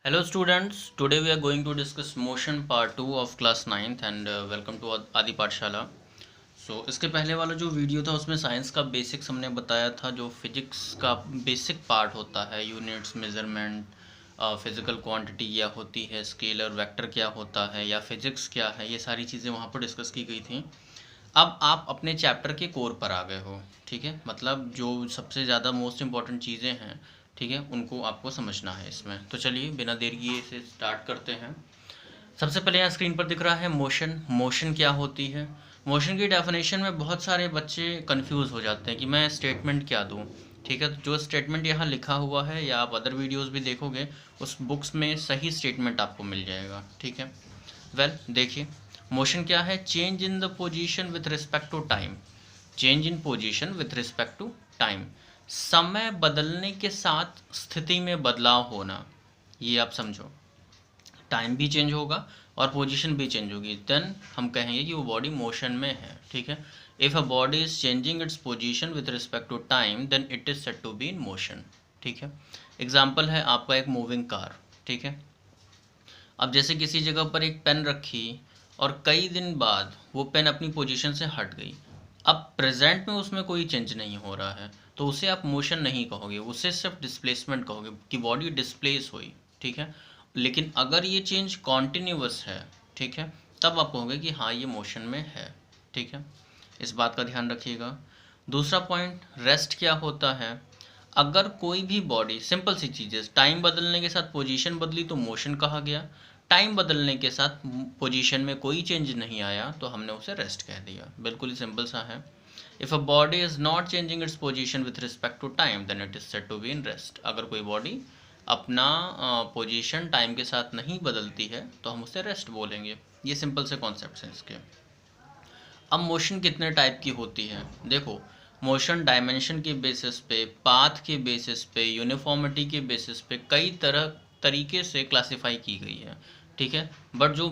Hello students, today we are going to discuss motion part 2 of class 9th and welcome to आदि पाठशाला। इसके पहले वाला जो वीडियो था उसमें साइंस का बेसिक्स हमने बताया था, जो फिजिक्स का बेसिक पार्ट होता है, यूनिट्स, मेजरमेंट, फिजिकल क्वांटिटी क्या होती है, स्केलर वेक्टर क्या होता है या फिजिक्स क्या है, ये सारी चीज़ें वहाँ पर डिस्कस की गई थी। अब आप अपने चैप्टर के कोर पर आ गए हो, ठीक है, मतलब जो सबसे ज़्यादा मोस्ट इम्पॉर्टेंट चीज़ें हैं, ठीक है, उनको आपको समझना है इसमें। तो चलिए बिना देर किए इसे स्टार्ट करते हैं। सबसे पहले यहाँ स्क्रीन पर दिख रहा है मोशन। मोशन क्या होती है? मोशन की डेफिनेशन में बहुत सारे बच्चे कंफ्यूज हो जाते हैं कि मैं स्टेटमेंट क्या दूँ, ठीक है। तो जो स्टेटमेंट यहाँ लिखा हुआ है या आप अदर वीडियोस भी देखोगे उस बुक्स में सही स्टेटमेंट आपको मिल जाएगा, ठीक है। देखिए मोशन क्या है? Change in the position with respect to time. Change in position with respect to time, समय बदलने के साथ स्थिति में बदलाव होना, ये आप समझो। टाइम भी चेंज होगा और पोजीशन भी चेंज होगी, देन हम कहेंगे कि वो बॉडी मोशन में है, ठीक है। If a body is changing its position with respect to time then it is said to be in motion, ठीक है। एग्जाम्पल है आपका एक मूविंग कार, ठीक है। अब जैसे किसी जगह पर एक पेन रखी और कई दिन बाद वो पेन अपनी पोजीशन से हट गई, अब प्रेजेंट में उसमें कोई चेंज नहीं हो रहा है, तो उसे आप मोशन नहीं कहोगे, उसे सिर्फ डिस्प्लेसमेंट कहोगे कि बॉडी डिस्प्लेस हुई, ठीक है। लेकिन अगर ये चेंज कॉन्टिन्यूअस है, ठीक है, तब आप कहोगे कि हाँ ये मोशन में है, ठीक है। इस बात का ध्यान रखिएगा। दूसरा पॉइंट, रेस्ट क्या होता है? अगर कोई भी बॉडी, सिंपल सी चीज़ें, टाइम बदलने के साथ पोजीशन बदली तो मोशन कहा गया, टाइम बदलने के साथ पोजीशन में कोई चेंज नहीं आया तो हमने उसे रेस्ट कह दिया। बिल्कुल ही सिंपल सा है। If a body is not changing its position with respect to time then it is said to be in rest. अगर कोई बॉडी अपना पोजीशन टाइम के साथ नहीं बदलती है तो हम उसे रेस्ट बोलेंगे। ये सिंपल से कॉन्सेप्ट हैं इसके। अब मोशन कितने टाइप की होती है? देखो, मोशन डायमेंशन के बेसिस पे, पाथ के बेसिस पे, यूनिफॉर्मिटी के बेसिस पे कई तरीके से क्लासिफाई की गई है, ठीक है। बट जो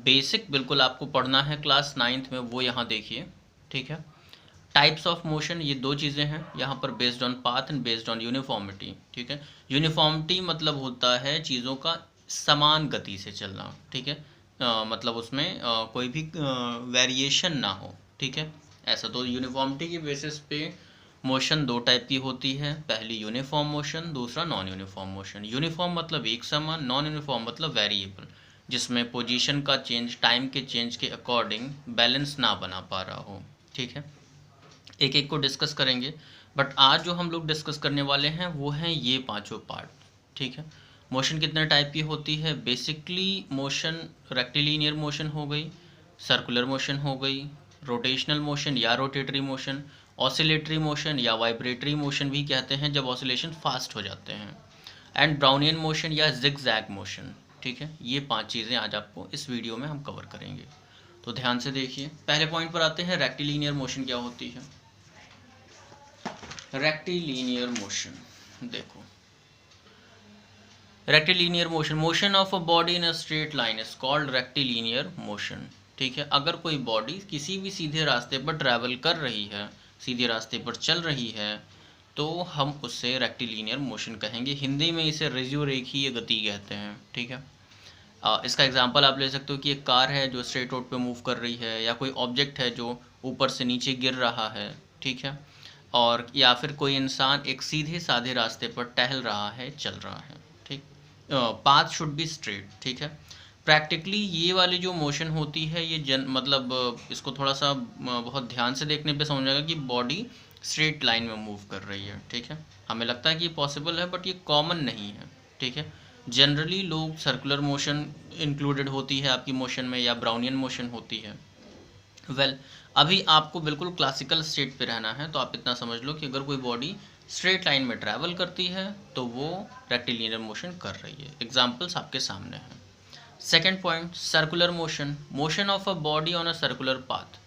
बेसिक बिल्कुल आपको पढ़ना है क्लास 9th में वो यहाँ देखिए, ठीक है। टाइप्स ऑफ मोशन, ये दो चीज़ें हैं यहाँ पर, based on path and based on uniformity, ठीक है। यूनिफॉर्मिटी मतलब होता है चीज़ों का समान गति से चलना, ठीक है। मतलब उसमें कोई भी वेरिएशन ना हो, ठीक है। ऐसा तो यूनिफॉर्मिटी के बेसिस पे मोशन दो टाइप की होती है, पहली यूनिफॉर्म मोशन, दूसरा नॉन यूनिफॉर्म मोशन। यूनिफॉर्म मतलब एक समान, नॉन यूनिफॉर्म मतलब वेरिएबल, जिसमें पोजीशन का चेंज टाइम के चेंज के अकॉर्डिंग बैलेंस ना बना पा रहा हो, ठीक है। एक एक को डिस्कस करेंगे, बट आज जो हम लोग डिस्कस करने वाले हैं वो हैं ये पांचों पार्ट, ठीक है। मोशन कितने टाइप की होती है? बेसिकली मोशन रेक्टिलिनियर मोशन हो गई, सर्कुलर मोशन हो गई, रोटेशनल मोशन या रोटेटरी मोशन, ऑसिलेटरी मोशन या वाइब्रेटरी मोशन भी कहते हैं जब ऑसिलेशन फास्ट हो जाते हैं, एंड ब्राउनियन मोशन या जिगजैग मोशन, ठीक है। ये पांच चीज़ें आज आपको इस वीडियो में हम कवर करेंगे, तो ध्यान से देखिए। पहले पॉइंट पर आते हैं, रेक्टिलिनियर मोशन क्या होती है। रेक्टिलिनियर मोशन देखो, rectilinear motion, motion of a body in a straight line is called rectilinear motion, ठीक है। अगर कोई बॉडी किसी भी सीधे रास्ते पर ट्रैवल कर रही है, सीधे रास्ते पर चल रही है, तो हम उससे रेक्टिलिनियर मोशन कहेंगे। हिंदी में इसे रज्जु रेखीय गति कहते हैं, ठीक है। इसका एग्जांपल आप ले सकते हो कि एक कार है जो स्ट्रेट रोड पे मूव कर रही है, या कोई ऑब्जेक्ट है जो ऊपर से नीचे गिर रहा है, ठीक है। और या फिर कोई इंसान एक सीधे साधे रास्ते पर टहल रहा है, चल रहा है, ठीक। पाथ शुड बी स्ट्रेट, ठीक है। प्रैक्टिकली ये वाली जो मोशन होती है ये मतलब इसको थोड़ा सा बहुत ध्यान से देखने पे समझ आएगा कि बॉडी स्ट्रेट लाइन में मूव कर रही है, ठीक है। हमें लगता है कि ये पॉसिबल है बट ये कॉमन नहीं है, ठीक है। जनरली लोग सर्कुलर मोशन इंक्लूडेड होती है आपकी मोशन में, या ब्राउनियन मोशन होती है। अभी आपको बिल्कुल क्लासिकल स्टेट पे रहना है, तो आप इतना समझ लो कि अगर कोई बॉडी स्ट्रेट लाइन में ट्रैवल करती है तो वो रेक्टिलिनियर मोशन कर रही है। एग्जांपल्स आपके सामने हैं। Second point, circular motion, motion of a body on a circular path.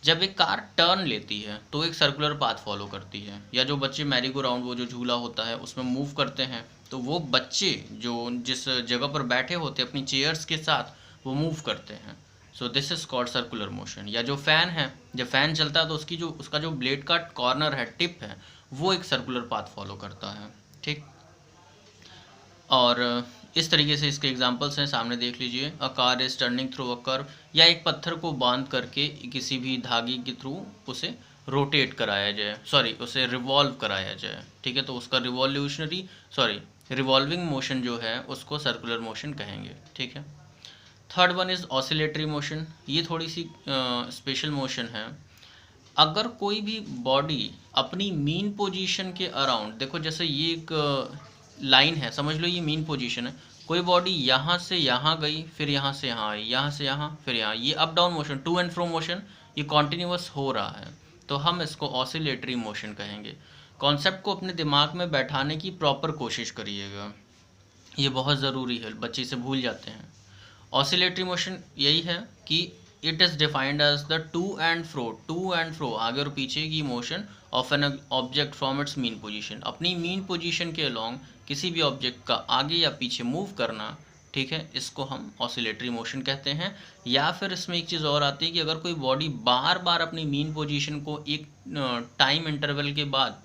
जब एक कार टर्न लेती है तो एक सर्कुलर पाथ फॉलो करती है, या जो बच्चे मैरी गो राउंड, वो जो झूला होता है उसमें मूव करते हैं, तो वो बच्चे जो जिस जगह पर बैठे होते हैं अपनी चेयर्स के साथ वो मूव करते हैं। So this is called circular motion. या जो फ़ैन है, जब फ़ैन चलता है तो उसका जो ब्लेड का कॉर्नर है, टिप है, वो एक सर्कुलर पाथ फॉलो करता है, ठीक। और इस तरीके से इसके एग्जांपल्स हैं, सामने देख लीजिए। A car is turning through a curve, या एक पत्थर को बांध करके किसी भी धागे के थ्रू उसे रोटेट कराया जाए, सॉरी उसे रिवॉल्व कराया जाए, ठीक है। तो उसका रिवॉल्विंग मोशन जो है उसको सर्कुलर मोशन कहेंगे, ठीक है। Third one is oscillatory motion, ये थोड़ी सी स्पेशल मोशन है। अगर कोई भी बॉडी अपनी मीन पोजीशन के अराउंड, देखो जैसे ये एक लाइन है, समझ लो ये मीन पोजीशन है, कोई बॉडी यहाँ से यहाँ गई, फिर यहाँ से यहाँ आई, यहाँ से यहाँ, फिर यहाँ, ये up down motion, to and fro motion, ये कॉन्टिन्यूस हो रहा है, तो हम इसको ऑसिलेटरी मोशन कहेंगे। कॉन्सेप्ट को अपने दिमाग में बैठाने की प्रॉपर कोशिश करिएगा, ये बहुत ज़रूरी है, बच्चे इसे भूल जाते हैं। ऑसिलेटरी मोशन यही है कि it is defined as the to and fro, आगे और पीछे की motion of an object from its mean position, अपनी मीन पोजीशन के अलोंग किसी भी ऑब्जेक्ट का आगे या पीछे मूव करना, ठीक है, इसको हम ऑसिलेटरी मोशन कहते हैं। या फिर इसमें एक चीज़ और आती है कि अगर कोई बॉडी बार बार अपनी मीन पोजीशन को एक टाइम इंटरवल के बाद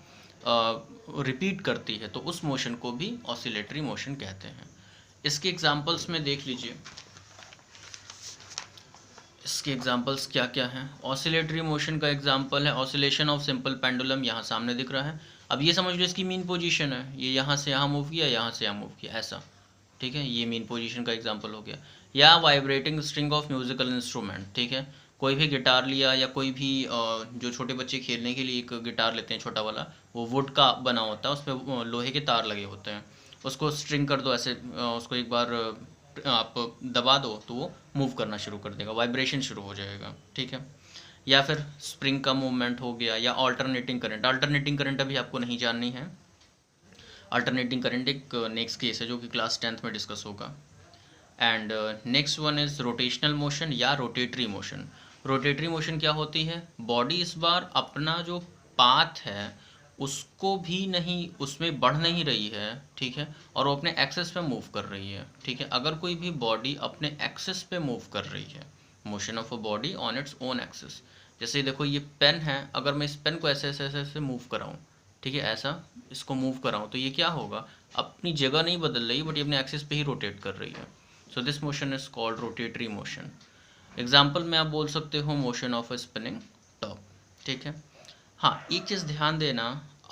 रिपीट करती है, तो उस मोशन को भी ऑसिलेटरी मोशन कहते हैं। इसके एग्जांपल्स में देख लीजिए, इसके एग्जांपल्स क्या क्या हैं। ऑसिलेटरी मोशन का एग्जांपल है ऑसिलेशन ऑफ सिंपल पेंडुलम, यहाँ सामने दिख रहा है। अब ये समझ लो इसकी मीन पोजीशन है, ये यहाँ से यहाँ मूव किया, यहाँ से यहाँ मूव किया, ऐसा, ठीक है, ये मीन पोजीशन का एग्जांपल हो गया। या vibrating string of musical instrument, ठीक है, कोई भी गिटार लिया, या कोई भी जो छोटे बच्चे खेलने के लिए एक गिटार लेते हैं छोटा वाला, वो वुड का बना होता है, उस पर लोहे के तार लगे होते हैं, उसको स्ट्रिंग कर दो ऐसे, उसको एक बार आप दबा दो तो वो मूव करना शुरू कर देगा, वाइब्रेशन शुरू हो जाएगा, ठीक है। या फिर स्प्रिंग का मूवमेंट हो गया, या अल्टरनेटिंग करंट अभी आपको नहीं जाननी है। अल्टरनेटिंग करंट एक नेक्स्ट केस है जो कि क्लास 10th में डिस्कस होगा। And next one is rotational motion या रोटेटरी मोशन। रोटेटरी मोशन क्या होती है, बॉडी इस बार अपना जो पाथ है उसको भी नहीं, उसमें बढ़ नहीं रही है, ठीक है, और वो अपने एक्सेस पे मूव कर रही है, ठीक है। अगर कोई भी बॉडी अपने एक्सेस पे मूव कर रही है, motion of a body on its own axis, जैसे देखो ये पेन है, अगर मैं इस पेन को ऐसे ऐसे ऐसे ऐसे मूव कराऊँ, ठीक है, ऐसा इसको मूव कराऊँ, तो ये क्या होगा, अपनी जगह नहीं बदल रही, बट ये अपने एक्सेस पे ही रोटेट कर रही है। So this motion is called rotatory motion. Example में आप बोल सकते हो motion of a spinning top, ठीक है। हाँ, एक चीज़ ध्यान देना,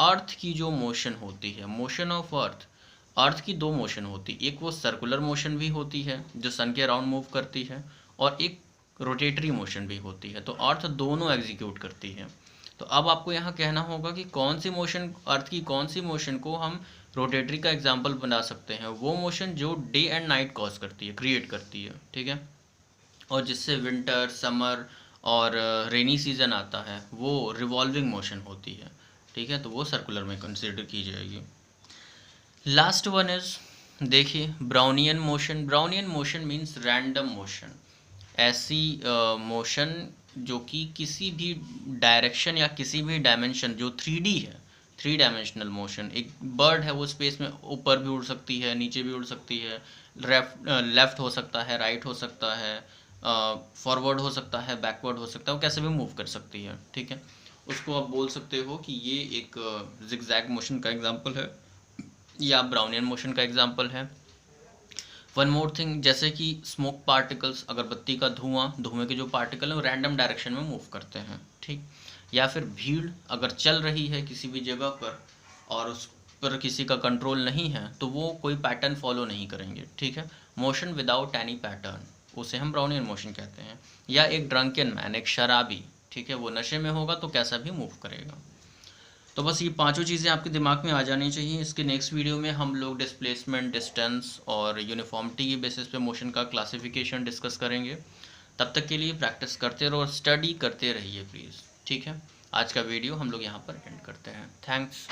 अर्थ की जो मोशन होती है, मोशन ऑफ अर्थ की दो मोशन होती है, एक वो सर्कुलर मोशन भी होती है जो सन के अराउंड मूव करती है, और एक रोटेटरी मोशन भी होती है, तो अर्थ दोनों एग्जीक्यूट करती है। तो अब आपको यहाँ कहना होगा कि कौन सी मोशन, अर्थ की कौन सी मोशन को हम रोटेटरी का एग्जाम्पल बना सकते हैं, वो मोशन जो डे एंड नाइट कॉज करती है, क्रिएट करती है, ठीक है, और जिससे विंटर, समर और रेनी सीजन आता है, वो रिवॉल्विंग मोशन होती है, ठीक है, तो वो सर्कुलर में कंसिडर की जाएगी। लास्ट वन इज, देखिए, Brownian motion. Brownian motion means random motion, ऐसी मोशन जो कि किसी भी डायरेक्शन या किसी भी डायमेंशन, जो 3D है, 3 डायमेंशनल मोशन, एक बर्ड है वो स्पेस में ऊपर भी उड़ सकती है, नीचे भी उड़ सकती है, लेफ्ट हो सकता है, राइट हो सकता है, फॉरवर्ड हो सकता है, बैकवर्ड हो सकता है, वो कैसे भी मूव कर सकती है, ठीक है। उसको आप बोल सकते हो कि ये एक जिगजैग मोशन का एग्जांपल है, या ब्राउनियन मोशन का एग्जांपल है। वन मोर थिंग, जैसे कि स्मोक पार्टिकल्स, अगरबत्ती का धुएं के जो पार्टिकल हैं वो रैंडम डायरेक्शन में मूव करते हैं, ठीक। या फिर भीड़ अगर चल रही है किसी भी जगह पर और उस पर किसी का कंट्रोल नहीं है, तो वो कोई पैटर्न फॉलो नहीं करेंगे, ठीक है। मोशन विदाउट एनी पैटर्न, उसे हम ब्राउनियन मोशन कहते हैं। या एक ड्रंकन मैन, एक शराबी, ठीक है, वो नशे में होगा तो कैसा भी मूव करेगा। तो बस ये पांचों चीज़ें आपके दिमाग में आ जानी चाहिए। इसके नेक्स्ट वीडियो में हम लोग डिस्प्लेसमेंट, डिस्टेंस और यूनिफॉर्मिटी के बेसिस पे मोशन का क्लासिफिकेशन डिस्कस करेंगे। तब तक के लिए प्रैक्टिस करते रहो और स्टडी करते रहिए प्लीज़, ठीक है। आज का वीडियो हम लोग यहाँ पर एंड करते हैं। थैंक्स।